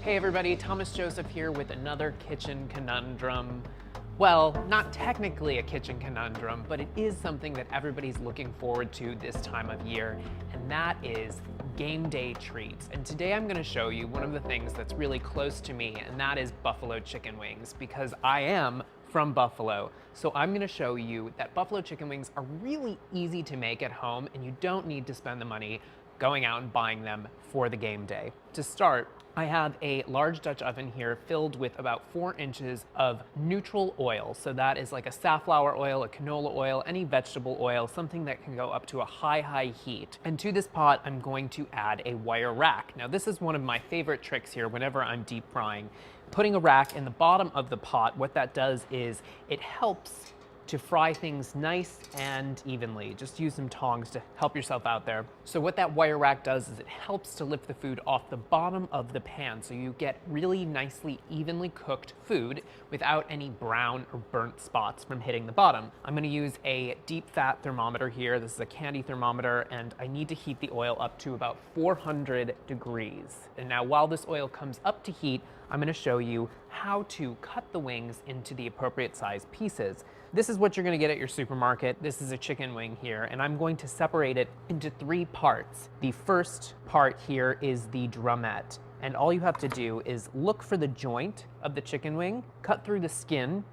Hey everybody, Thomas Joseph here with another kitchen conundrum. Well, not technically a kitchen conundrum, but it is something that everybody's looking forward to this time of year, and that is game day treats. And today I'm gonna show you one of the things that's really close to me, and that is buffalo chicken wings, because I am from Buffalo. So I'm gonna show you that buffalo chicken wings are really easy to make at home, and you don't need to spend the money going out and buying them for the game day. To start, I have a large Dutch oven here filled with about 4 inches of neutral oil. So that is like a safflower oil, a canola oil, any vegetable oil, something that can go up to a high heat. And to this pot, I'm going to add a wire rack. Now this is one of my favorite tricks here whenever I'm deep frying. Putting a rack in the bottom of the pot, what that does is it helps to fry things nice and evenly. Just use some tongs to help yourself out there. So what that wire rack does is it helps to lift the food off the bottom of the pan, so you get really nicely evenly cooked food without any brown or burnt spots from hitting the bottom. I'm gonna use a deep fat thermometer here. This is a candy thermometer, and I need to heat the oil up to about 400 degrees. And now while this oil comes up to heat, I'm gonna show you how to cut the wings into the appropriate size pieces. This is what you're gonna get at your supermarket. This is a chicken wing here, and I'm going to separate it into 3 parts. The first part here is the drumette, and all you have to do is look for the joint of the chicken wing, cut through the skin,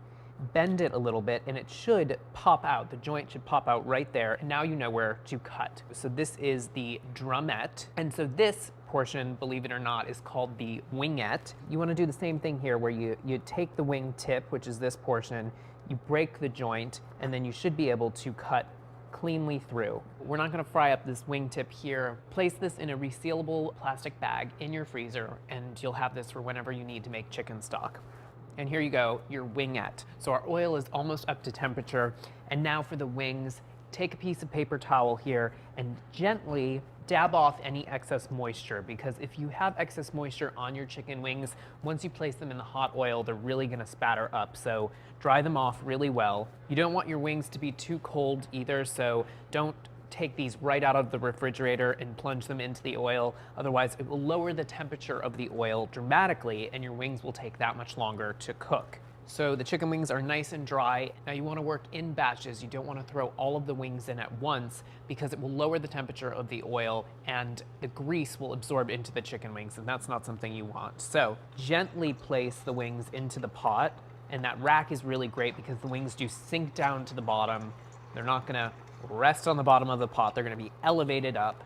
bend it a little bit, and it should pop out. The joint should pop out right there, and now you know where to cut. So this is the drumette, and so this portion, believe it or not, is called the wingette. You want to do the same thing here where you take the wing tip, which is this portion, you break the joint, and then you should be able to cut cleanly through. We're not going to fry up this wing tip here. Place this in a resealable plastic bag in your freezer, and you'll have this for whenever you need to make chicken stock. And here you go, your wingette. So our oil is almost up to temperature, and now for the wings, take a piece of paper towel here and gently dab off any excess moisture, because if you have excess moisture on your chicken wings, once you place them in the hot oil, they're really gonna spatter up. So dry them off really well. You don't want your wings to be too cold either, so don't take these right out of the refrigerator and plunge them into the oil. Otherwise, it will lower the temperature of the oil dramatically, and your wings will take that much longer to cook. So the chicken wings are nice and dry. Now you want to work in batches. You don't want to throw all of the wings in at once, because it will lower the temperature of the oil and the grease will absorb into the chicken wings, and that's not something you want. So gently place the wings into the pot, and that rack is really great because the wings do sink down to the bottom. They're not going to rest on the bottom of the pot. They're going to be elevated up.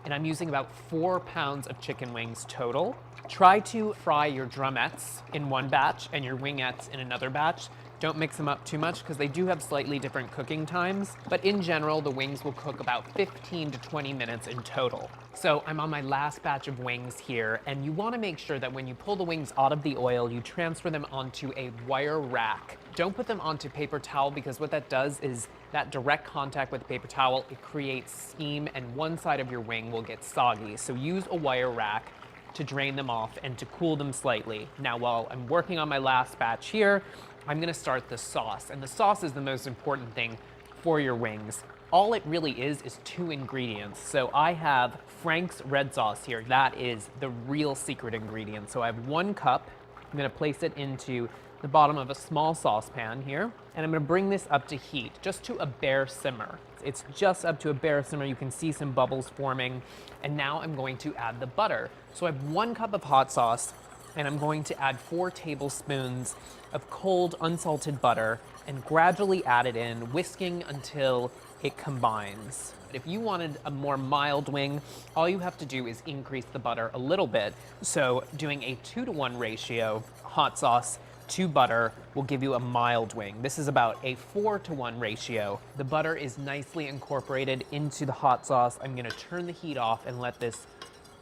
And I'm using about 4 pounds of chicken wings total. Try to fry your drumettes in one batch and your wingettes in another batch. Don't mix them up too much because they do have slightly different cooking times, but in general, the wings will cook about 15 to 20 minutes in total. So I'm on my last batch of wings here, and you want to make sure that when you pull the wings out of the oil, you transfer them onto a wire rack. Don't put them onto paper towel, because what that does is that direct contact with the paper towel, it creates steam and one side of your wing will get soggy. So use a wire rack to drain them off and to cool them slightly. Now, while I'm working on my last batch here, I'm gonna start the sauce, and the sauce is the most important thing for your wings. All it really is 2 ingredients. So I have Frank's red sauce here. That is the real secret ingredient. So I have 1 cup. I'm gonna place it into the bottom of a small saucepan here, and I'm gonna bring this up to heat, just to a bare simmer. It's just up to a bare simmer. You can see some bubbles forming, and now I'm going to add the butter. So I have 1 cup of hot sauce, and I'm going to add 4 tablespoons of cold, unsalted butter, and gradually add it in, whisking until it combines. If you wanted a more mild wing, all you have to do is increase the butter a little bit. So doing a 2-to-1 ratio, hot sauce to butter will give you a mild wing. This is about a 4-to-1 ratio. The butter is nicely incorporated into the hot sauce. I'm gonna turn the heat off and let this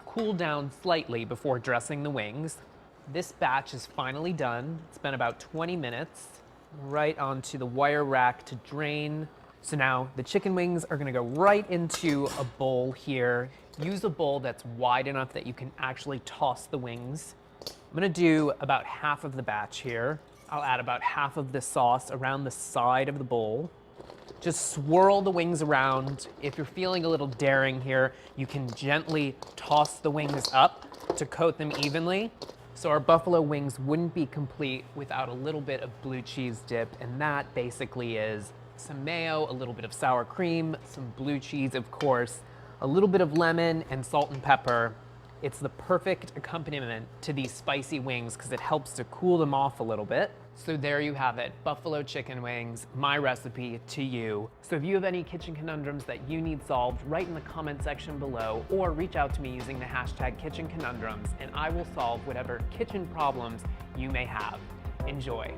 cool down slightly before dressing the wings. This batch is finally done. It's been about 20 minutes. Right onto the wire rack to drain. So now the chicken wings are gonna go right into a bowl here. Use a bowl that's wide enough that you can actually toss the wings. I'm gonna do about half of the batch here. I'll add about half of the sauce around the side of the bowl. Just swirl the wings around. If you're feeling a little daring here, you can gently toss the wings up to coat them evenly. So our buffalo wings wouldn't be complete without a little bit of blue cheese dip, and that basically is some mayo, a little bit of sour cream, some blue cheese, of course, a little bit of lemon and salt and pepper. It's the perfect accompaniment to these spicy wings because it helps to cool them off a little bit. So there you have it, buffalo chicken wings, my recipe to you. So if you have any kitchen conundrums that you need solved, write in the comment section below or reach out to me using the hashtag kitchen conundrums and I will solve whatever kitchen problems you may have. Enjoy.